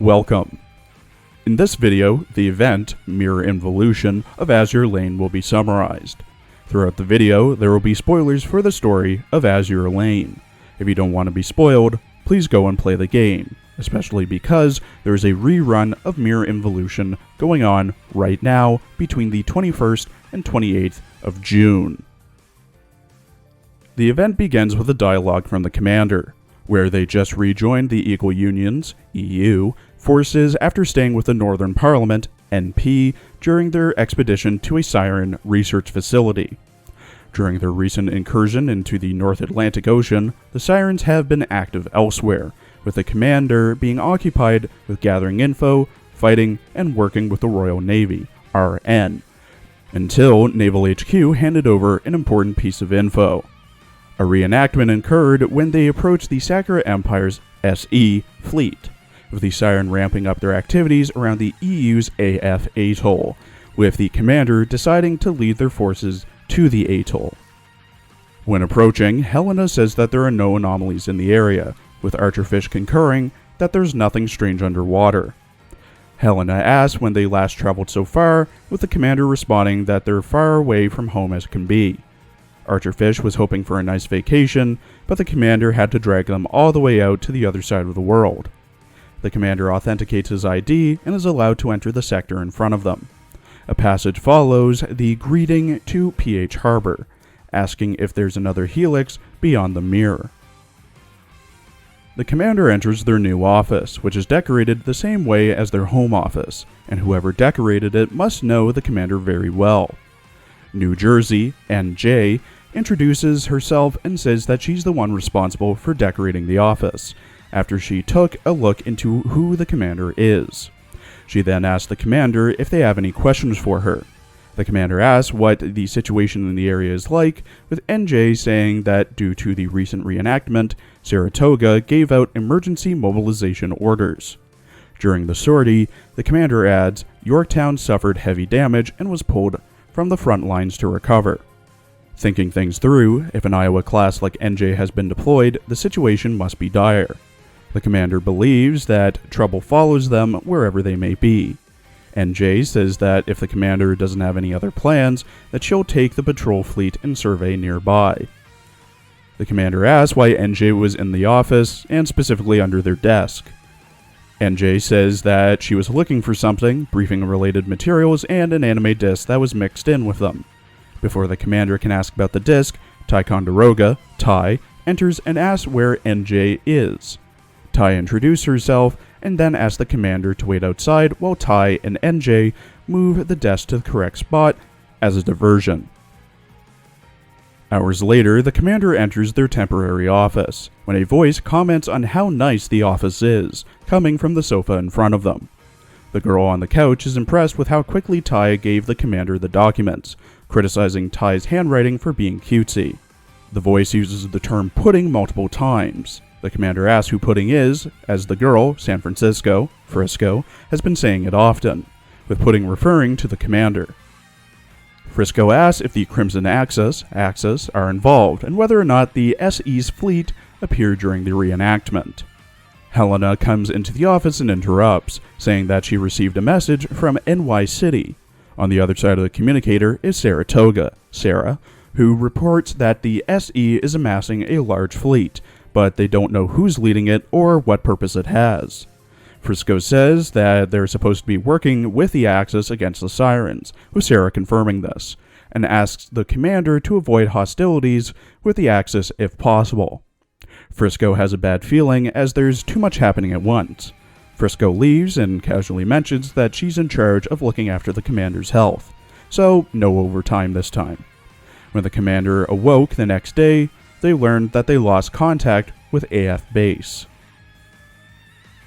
Welcome. In this video, the event, Mirror Involution of Azur Lane will be summarized. Throughout the video, there will be spoilers for the story of Azur Lane. If you don't want to be spoiled, please go and play the game, especially because there is a rerun of Mirror Involution going on right now between the 21st and 28th of June. The event begins with a dialogue from the commander, where they just rejoined the Eagle Union's, EU, forces after staying with the Northern Parliament, NP, during their expedition to a Siren research facility. During their recent incursion into the North Atlantic Ocean, the Sirens have been active elsewhere, with the commander being occupied with gathering info, fighting, and working with the Royal Navy, RN, until Naval HQ handed over an important piece of info. A reenactment occurred when they approached the Sakura Empire's SE fleet, with the Siren ramping up their activities around the EU's AF atoll, with the commander deciding to lead their forces to the atoll. When approaching, Helena says that there are no anomalies in the area, with Archerfish concurring that there's nothing strange underwater. Helena asks when they last traveled so far, with the commander responding that they're far away from home as can be. Archerfish was hoping for a nice vacation, but the commander had to drag them all the way out to the other side of the world. The commander authenticates his ID and is allowed to enter the sector in front of them. A passage follows the greeting to PH Harbor, asking if there's another helix beyond the mirror. The commander enters their new office, which is decorated the same way as their home office, and whoever decorated it must know the commander very well. New Jersey, NJ, introduces herself and says that she's the one responsible for decorating the office, after she took a look into who the commander is. She then asks the commander if they have any questions for her. The commander asks what the situation in the area is like, with NJ saying that due to the recent reenactment, Saratoga gave out emergency mobilization orders. During the sortie, the commander adds, Yorktown suffered heavy damage and was pulled from the front lines to recover. Thinking things through, if an Iowa class like NJ has been deployed, the situation must be dire. The commander believes that trouble follows them wherever they may be. NJ says that if the commander doesn't have any other plans, that she'll take the patrol fleet and survey nearby. The commander asks why NJ was in the office, and specifically under their desk. NJ says that she was looking for something, briefing-related materials, and an anime disc that was mixed in with them. Before the commander can ask about the disc, Ticonderoga, Ty, enters and asks where NJ is. Ty introduces herself, and then asks the commander to wait outside while Ty and NJ move the desk to the correct spot as a diversion. Hours later, the commander enters their temporary office, when a voice comments on how nice the office is, coming from the sofa in front of them. The girl on the couch is impressed with how quickly Ty gave the commander the documents, criticizing Ty's handwriting for being cutesy. The voice uses the term pudding multiple times. The commander asks who pudding is, as the girl, San Francisco, Frisco, has been saying it often, with pudding referring to the commander. Frisco asks if the Crimson Axis are involved, and whether or not the SE's fleet appeared during the reenactment. Helena comes into the office and interrupts, saying that she received a message from NY City. On the other side of the communicator is Saratoga, Sarah, who reports that the SE is amassing a large fleet, but they don't know who's leading it or what purpose it has. Frisco says that they're supposed to be working with the Axis against the Sirens, with Sarah confirming this, and asks the commander to avoid hostilities with the Axis if possible. Frisco has a bad feeling as there's too much happening at once. Frisco leaves and casually mentions that she's in charge of looking after the commander's health, so no overtime this time. When the commander awoke the next day, they learned that they lost contact with AF base.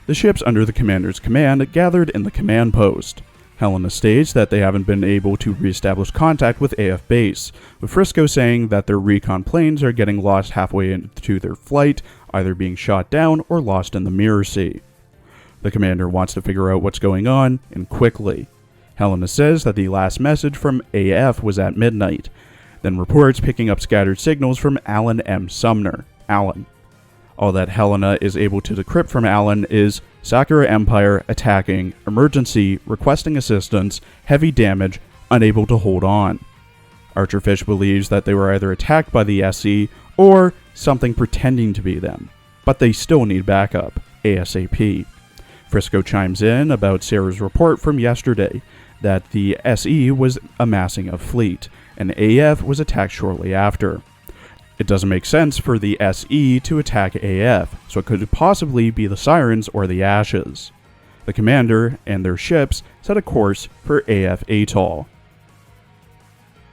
The ships under the commander's command gathered in the command post. Helena states that they haven't been able to reestablish contact with AF base, with Frisco saying that their recon planes are getting lost halfway into their flight, either being shot down or lost in the Mirror Sea. The commander wants to figure out what's going on, and quickly. Helena says that the last message from AF was at midnight, then reports picking up scattered signals from Alan M. Sumner, Alan. All that Helena is able to decrypt from Alan is Sakura Empire attacking, emergency, requesting assistance, heavy damage, unable to hold on. Archerfish believes that they were either attacked by the SE or something pretending to be them, but they still need backup, ASAP. Frisco chimes in about Sarah's report from yesterday that the SE was amassing a fleet, and AF was attacked shortly after. It doesn't make sense for the SE to attack AF, so it could possibly be the Sirens or the Ashes. The commander and their ships set a course for AF Atoll.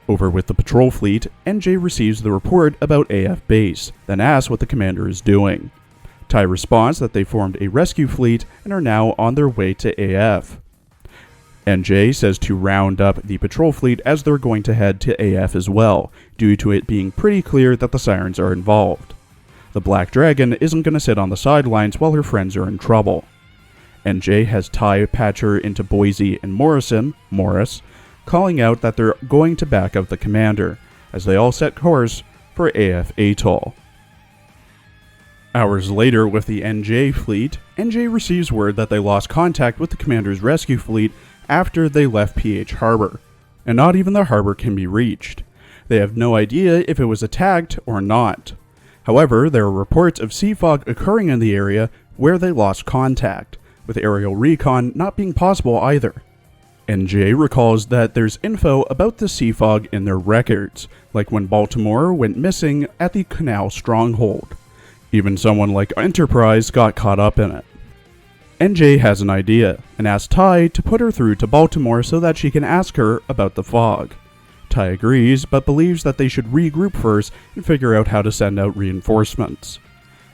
Over with the patrol fleet, NJ receives the report about AF base, then asks what the commander is doing. Tai responds that they formed a rescue fleet and are now on their way to AF. NJ says to round up the patrol fleet as they're going to head to AF as well, due to it being pretty clear that the Sirens are involved. The Black Dragon isn't going to sit on the sidelines while her friends are in trouble. NJ has Tai patch her into Boise and Morris, calling out that they're going to back up the commander, as they all set course for AF Atoll. Hours later with the NJ fleet, NJ receives word that they lost contact with the commander's rescue fleet after they left PH Harbor, and not even the harbor can be reached. They have no idea if it was attacked or not. However, there are reports of sea fog occurring in the area where they lost contact, with aerial recon not being possible either. NJ recalls that there's info about the sea fog in their records, like when Baltimore went missing at the Canal Stronghold. Even someone like Enterprise got caught up in it. NJ has an idea, and asks Tai to put her through to Baltimore so that she can ask her about the fog. Tai agrees, but believes that they should regroup first and figure out how to send out reinforcements.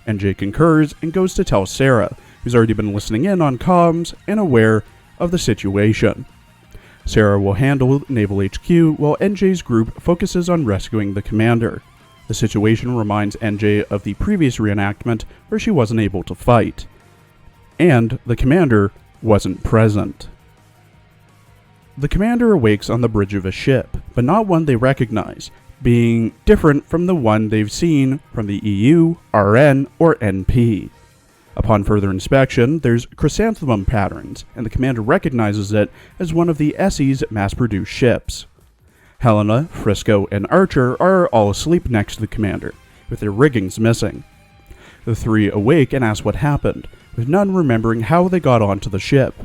NJ concurs and goes to tell Sarah, who's already been listening in on comms and aware of the situation. Sarah will handle Naval HQ while NJ's group focuses on rescuing the commander. The situation reminds NJ of the previous reenactment where she wasn't able to fight. And the commander wasn't present. The commander awakes on the bridge of a ship, but not one they recognize, being different from the one they've seen from the EU, RN, or NP. Upon further inspection, there's chrysanthemum patterns, and the commander recognizes it as one of the SE's mass-produced ships. Helena, Frisco, and Archer are all asleep next to the commander, with their riggings missing. The three awake and ask what happened, with none remembering how they got onto the ship.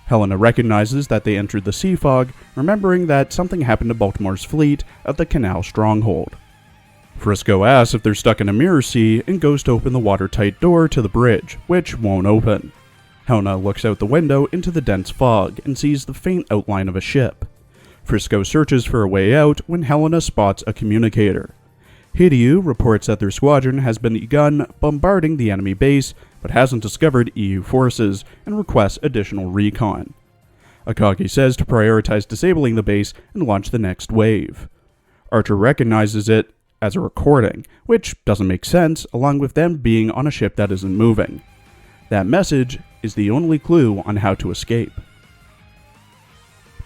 Helena recognizes that they entered the sea fog, remembering that something happened to Baltimore's fleet at the Canal Stronghold. Frisco asks if they're stuck in a mirror sea and goes to open the watertight door to the bridge, which won't open. Helena looks out the window into the dense fog and sees the faint outline of a ship. Frisco searches for a way out when Helena spots a communicator. Hideo reports that their squadron has begun bombarding the enemy base, but hasn't discovered EU forces, and requests additional recon. Akagi says to prioritize disabling the base and launch the next wave. Archer recognizes it as a recording, which doesn't make sense, along with them being on a ship that isn't moving. That message is the only clue on how to escape.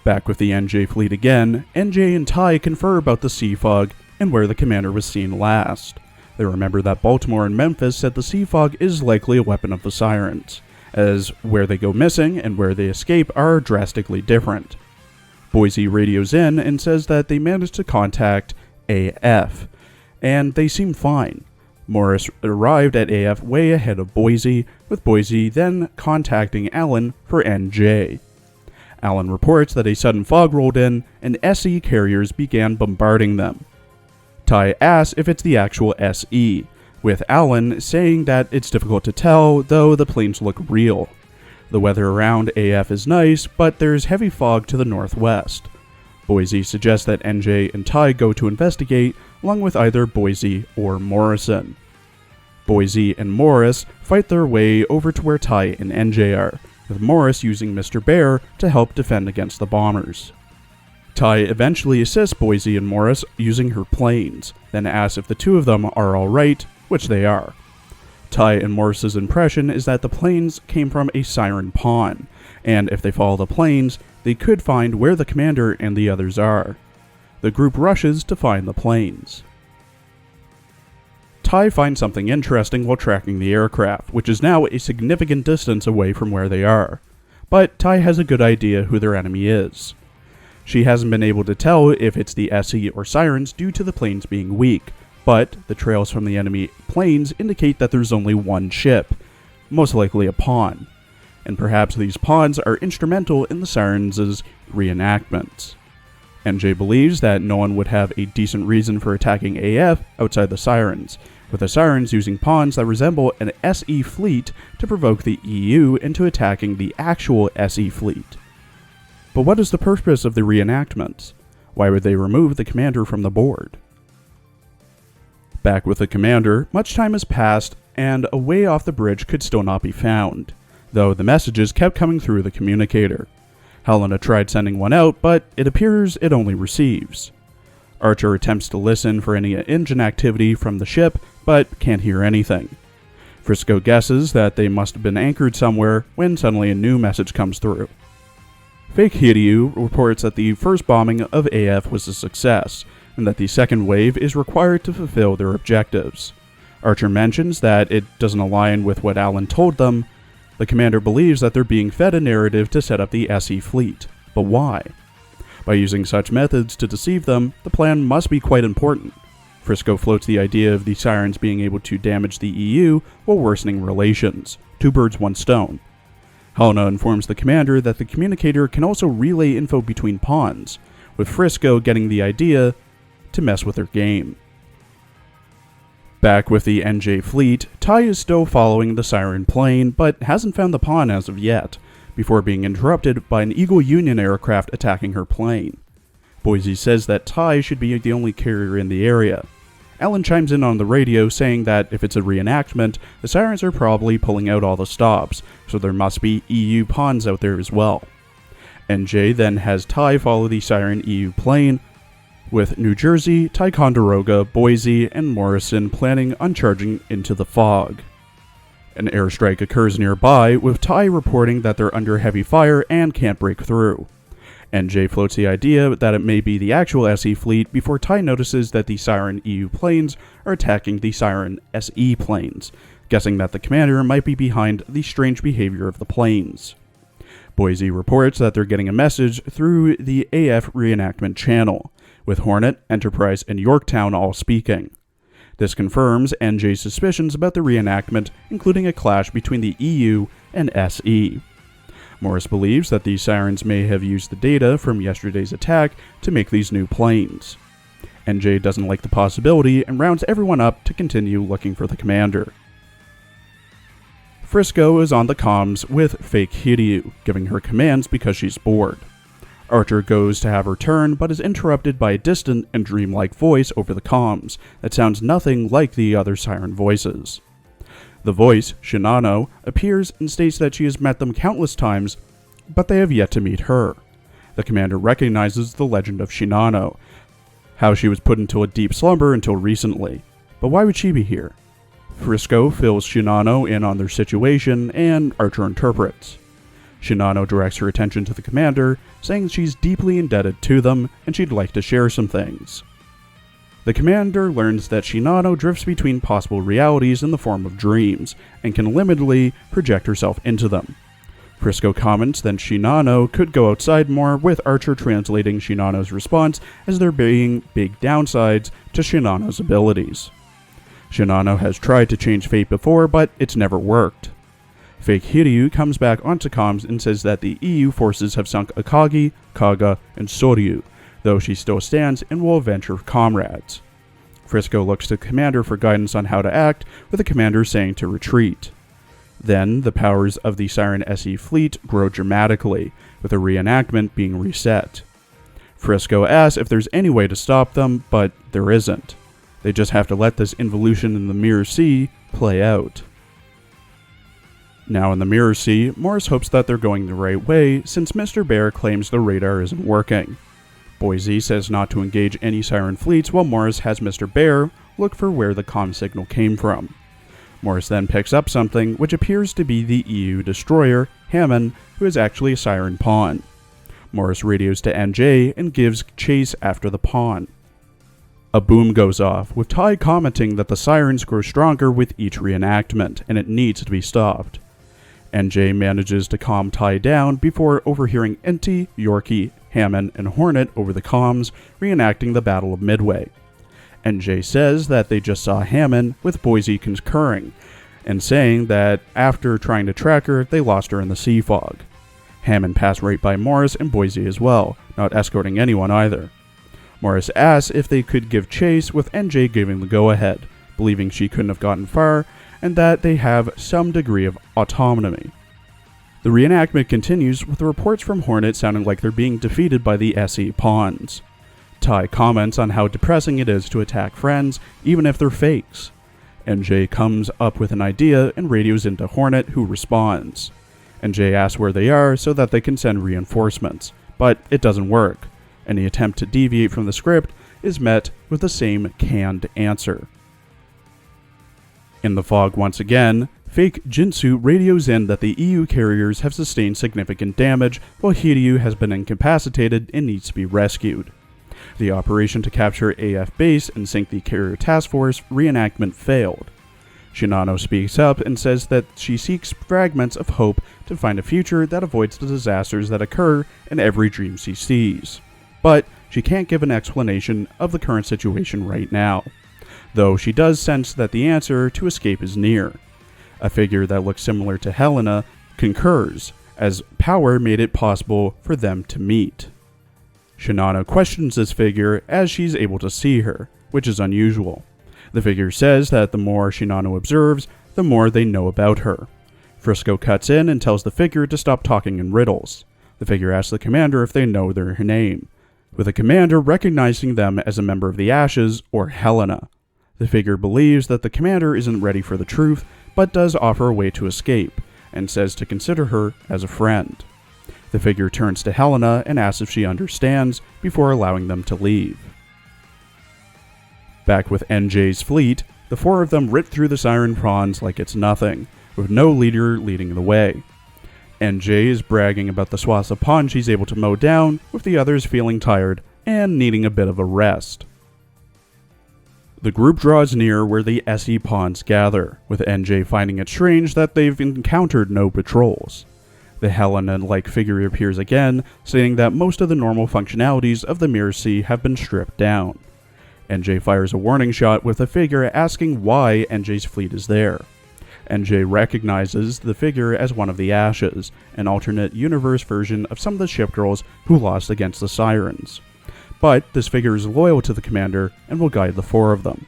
Back with the NJ fleet again, NJ and Tai confer about the sea fog and where the commander was seen last. They remember that Baltimore and Memphis said the sea fog is likely a weapon of the Sirens, as where they go missing and where they escape are drastically different. Boise radios in and says that they managed to contact AF, and they seem fine. Morris arrived at AF way ahead of Boise, with Boise then contacting Allen for NJ. Allen reports that a sudden fog rolled in, and SE carriers began bombarding them. Tai asks if it's the actual SE, with Allen saying that it's difficult to tell, though the planes look real. The weather around AF is nice, but there's heavy fog to the northwest. Boise suggests that NJ and Tai go to investigate, along with either Boise or Morrison. Boise and Morris fight their way over to where Tai and NJ are, with Morris using Mr. Bear to help defend against the bombers. Tai eventually assists Boise and Morris using her planes, then asks if the two of them are alright, which they are. Tai and Morris's impression is that the planes came from a Siren pawn, and if they follow the planes, they could find where the commander and the others are. The group rushes to find the planes. Ty finds something interesting while tracking the aircraft, which is now a significant distance away from where they are. But Ty has a good idea who their enemy is. She hasn't been able to tell if it's the SE or Sirens due to the planes being weak, but the trails from the enemy planes indicate that there's only one ship, most likely a pawn, and perhaps these pawns are instrumental in the Sirens' reenactments. NJ believes that no one would have a decent reason for attacking AF outside the Sirens, with the Sirens using pawns that resemble an SE fleet to provoke the EU into attacking the actual SE fleet. But what is the purpose of the reenactments? Why would they remove the commander from the board? Back with the commander, much time has passed, and a way off the bridge could still not be found, though the messages kept coming through the communicator. Helena tried sending one out, but it appears it only receives. Archer attempts to listen for any engine activity from the ship, but can't hear anything. Frisco guesses that they must have been anchored somewhere when suddenly a new message comes through. Fake Hiryu reports that the first bombing of AF was a success, and that the second wave is required to fulfill their objectives. Archer mentions that it doesn't align with what Alan told them. The commander believes that they're being fed a narrative to set up the SE fleet. But why? By using such methods to deceive them, the plan must be quite important. Frisco floats the idea of the Sirens being able to damage the EU while worsening relations. 2 birds, 1 stone. Helena informs the commander that the communicator can also relay info between pawns, with Frisco getting the idea to mess with their game. Back with the NJ fleet, Ty is still following the Siren plane, but hasn't found the pawn as of yet, before being interrupted by an Eagle Union aircraft attacking her plane. Boise says that Ty should be the only carrier in the area. Alan chimes in on the radio saying that if it's a reenactment, the Sirens are probably pulling out all the stops, so there must be EU pawns out there as well. NJ then has Ty follow the Siren EU plane, with New Jersey, Ticonderoga, Boise, and Morrison planning on charging into the fog. An airstrike occurs nearby, with Ty reporting that they're under heavy fire and can't break through. NJ floats the idea that it may be the actual SE fleet before Ty notices that the Siren EU planes are attacking the Siren SE planes, guessing that the commander might be behind the strange behavior of the planes. Boise reports that they're getting a message through the AF reenactment channel, with Hornet, Enterprise, and Yorktown all speaking. This confirms NJ's suspicions about the reenactment, including a clash between the EU and SE. Morris believes that the Sirens may have used the data from yesterday's attack to make these new planes. NJ doesn't like the possibility and rounds everyone up to continue looking for the commander. Frisco is on the comms with Fake Hiryu, giving her commands because she's bored. Archer goes to have her turn, but is interrupted by a distant and dreamlike voice over the comms that sounds nothing like the other Siren voices. The voice, Shinano, appears and states that she has met them countless times, but they have yet to meet her. The commander recognizes the legend of Shinano, how she was put into a deep slumber until recently. But why would she be here? Frisco fills Shinano in on their situation, and Archer interprets. Shinano directs her attention to the commander, saying she's deeply indebted to them and she'd like to share some things. The commander learns that Shinano drifts between possible realities in the form of dreams, and can limitedly project herself into them. Frisco comments that Shinano could go outside more, with Archer translating Shinano's response as there being big downsides to Shinano's abilities. Shinano has tried to change fate before, but it's never worked. Fake Hiryu comes back onto comms and says that the EU forces have sunk Akagi, Kaga, and Soryu, though she still stands and will avenge her comrades. Frisco looks to the commander for guidance on how to act, with the commander saying to retreat. Then, the powers of the Siren SE fleet grow dramatically, with a reenactment being reset. Frisco asks if there's any way to stop them, but there isn't. They just have to let this involution in the Mirror Sea play out. Now in the Mirror Sea, Morris hopes that they're going the right way, since Mr. Bear claims the radar isn't working. Boise says not to engage any Siren fleets, while Morris has Mr. Bear look for where the comm signal came from. Morris then picks up something, which appears to be the EU destroyer, Hammond, who is actually a Siren pawn. Morris radios to NJ and gives chase after the pawn. A boom goes off, with Tai commenting that the sirens grow stronger with each reenactment, and it needs to be stopped. NJ manages to calm Tai down before overhearing Inti, Yorkie, Hammond, and Hornet over the comms reenacting the Battle of Midway. NJ says that they just saw Hammond, with Boise concurring, and saying that after trying to track her, they lost her in the sea fog. Hammond passed right by Morris and Boise as well, not escorting anyone either. Morris asks if they could give chase, with NJ giving the go-ahead, believing she couldn't have gotten far, and that they have some degree of autonomy. The reenactment continues, with the reports from Hornet sounding like they're being defeated by the SE pawns. Tai comments on how depressing it is to attack friends, even if they're fakes. NJ comes up with an idea and radios into Hornet, who responds. NJ asks where they are so that they can send reinforcements, but it doesn't work. Any attempt to deviate from the script is met with the same canned answer. In the fog once again, fake Jinsu radios in that the EU carriers have sustained significant damage, while Hiryu has been incapacitated and needs to be rescued. The operation to capture AF base and sink the carrier task force reenactment failed. Shinano speaks up and says that she seeks fragments of hope to find a future that avoids the disasters that occur in every dream she sees. But she can't give an explanation of the current situation right now, though she does sense that the answer to escape is near. A figure that looks similar to Helena concurs, as power made it possible for them to meet. Shinano questions this figure as she's able to see her, which is unusual. The figure says that the more Shinano observes, the more they know about her. Frisco cuts in and tells the figure to stop talking in riddles. The figure asks the commander if they know their name, with the commander recognizing them as a member of the Ashes, or Helena. The figure believes that the commander isn't ready for the truth, but does offer a way to escape, and says to consider her as a friend. The figure turns to Helena and asks if she understands, before allowing them to leave. Back with NJ's fleet, the four of them rip through the siren prawns like it's nothing, with no leader leading the way. NJ is bragging about the swaths of pawns she's able to mow down, with the others feeling tired and needing a bit of a rest. The group draws near where the SE pawns gather, with NJ finding it strange that they've encountered no patrols. The Helena-like figure appears again, stating that most of the normal functionalities of the Mirror Sea have been stripped down. NJ fires a warning shot, with the figure asking why NJ's fleet is there. NJ recognizes the figure as one of the Ashes, an alternate universe version of some of the ship girls who lost against the Sirens. But this figure is loyal to the commander and will guide the four of them.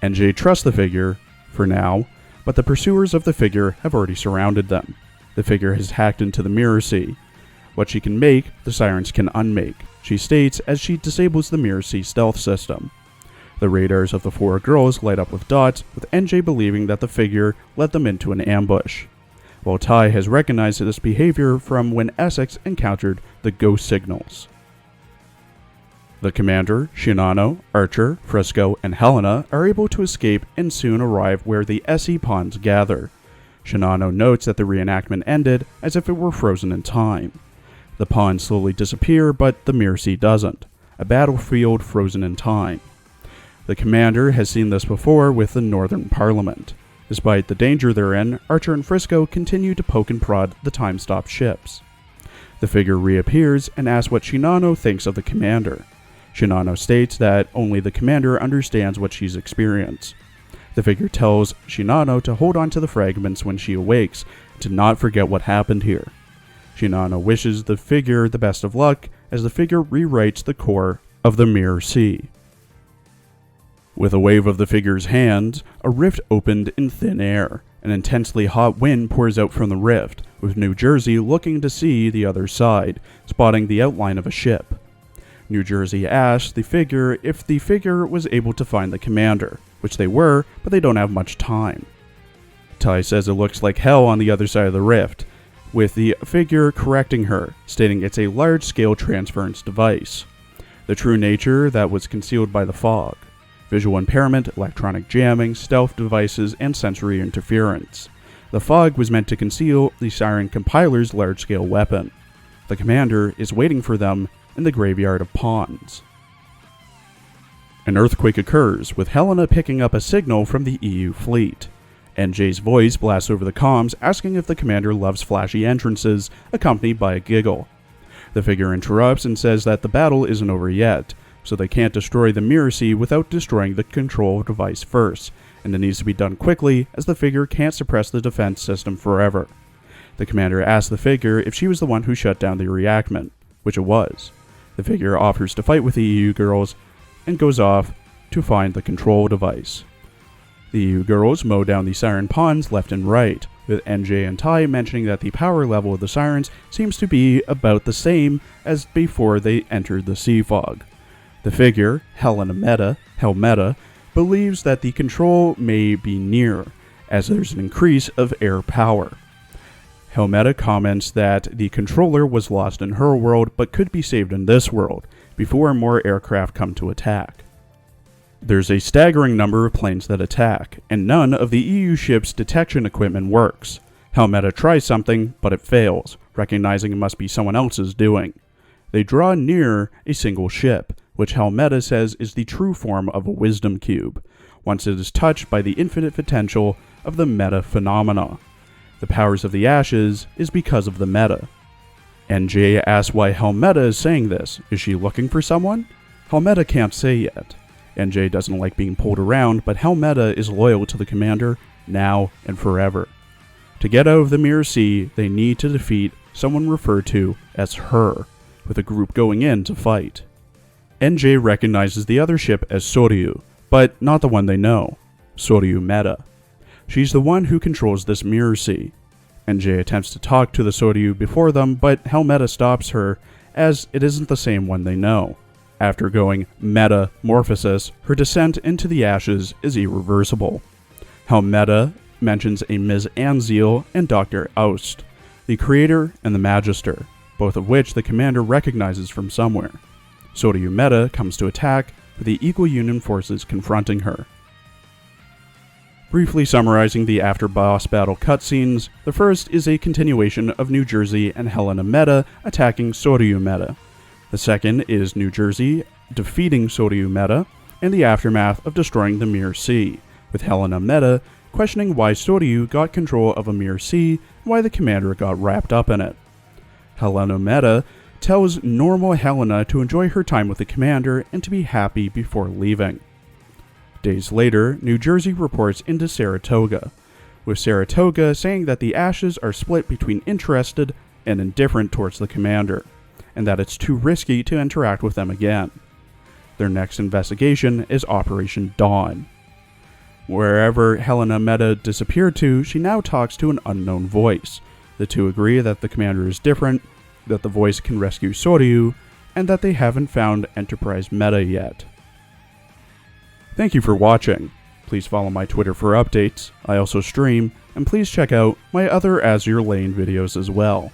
NJ trusts the figure, for now, but the pursuers of the figure have already surrounded them. The figure has hacked into the Mirror Sea. What she can make, the Sirens can unmake, she states as she disables the Mirror Sea stealth system. The radars of the four girls light up with dots, with NJ believing that the figure led them into an ambush, while Tai has recognized this behavior from when Essex encountered the ghost signals. The commander, Shinano, Archer, Frisco, and Helena are able to escape and soon arrive where the SE pawns gather. Shinano notes that the reenactment ended as if it were frozen in time. The pawns slowly disappear, but the Mirror Sea doesn't, a battlefield frozen in time. The commander has seen this before with the Northern Parliament. Despite the danger they're in, Archer and Frisco continue to poke and prod the time-stopped ships. The figure reappears and asks what Shinano thinks of the commander. Shinano states that only the commander understands what she's experienced. The figure tells Shinano to hold on to the fragments when she awakes, to not forget what happened here. Shinano wishes the figure the best of luck as the figure rewrites the core of the Mirror Sea. With a wave of the figure's hand, a rift opened in thin air. An intensely hot wind pours out from the rift, with New Jersey looking to see the other side, spotting the outline of a ship. New Jersey asks the figure if the figure was able to find the commander, which they were, but they don't have much time. Tai says it looks like hell on the other side of the rift, with the figure correcting her, stating it's a large-scale transference device. The true nature that was concealed by the fog. Visual impairment, electronic jamming, stealth devices, and sensory interference. The fog was meant to conceal the Siren compiler's large-scale weapon. The commander is waiting for them in the graveyard of pawns. An earthquake occurs, with Helena picking up a signal from the EU fleet. NJ's voice blasts over the comms asking if the commander loves flashy entrances, accompanied by a giggle. The figure interrupts and says that the battle isn't over yet, so they can't destroy the Mirror Sea without destroying the control device first, and it needs to be done quickly as the figure can't suppress the defense system forever. The commander asks the figure if she was the one who shut down the reactment, which it was. The figure offers to fight with the EU girls and goes off to find the control device. The EU girls mow down the siren pawns left and right, with NJ and Ty mentioning that the power level of the sirens seems to be about the same as before they entered the sea fog. The figure, Helmeta, believes that the control may be near, as there's an increase of air power. Helmeta comments that the controller was lost in her world but could be saved in this world, before more aircraft come to attack. There's a staggering number of planes that attack, and none of the EU ships' detection equipment works. Helmeta tries something, but it fails, recognizing it must be someone else's doing. They draw near a single ship, which Helmeta says is the true form of a wisdom cube, once it is touched by the infinite potential of the meta phenomena. The powers of the ashes is because of the meta. NJ asks why Helmeta is saying this. Is she looking for someone? Helmeta can't say yet. NJ doesn't like being pulled around, but Helmeta is loyal to the commander, now and forever. To get out of the Mirror Sea, they need to defeat someone referred to as her, with a group going in to fight. NJ recognizes the other ship as Soryu, but not the one they know, Soryu Meta. She's the one who controls this Mirror Sea. NJ attempts to talk to the Soryu before them, but Helmeta stops her, as it isn't the same one they know. After going metamorphosis, her descent into the ashes is irreversible. Helmeta mentions a Ms. Anziel and Dr. Aust, the Creator and the Magister, both of which the commander recognizes from somewhere. Soryu Meta comes to attack, with the Equal Union forces confronting her. Briefly summarizing the after-boss battle cutscenes, the first is a continuation of New Jersey and Helena Meta attacking Soryu Meta. The second is New Jersey defeating Soryu Meta, and the aftermath of destroying the Mirror Sea, with Helena Meta questioning why Soryu got control of a Mirror Sea and why the commander got wrapped up in it. Helena Meta tells normal Helena to enjoy her time with the commander and to be happy before leaving. Days later, New Jersey reports into Saratoga, with Saratoga saying that the ashes are split between interested and indifferent towards the commander, and that it's too risky to interact with them again. Their next investigation is Operation Dawn. Wherever Helena Meta disappeared to, she now talks to an unknown voice. The two agree that the commander is different, that the voice can rescue Soryu, and that they haven't found Enterprise Meta yet. Thank you for watching. Please follow my Twitter for updates. I also stream, and please check out my other Azur Lane videos as well.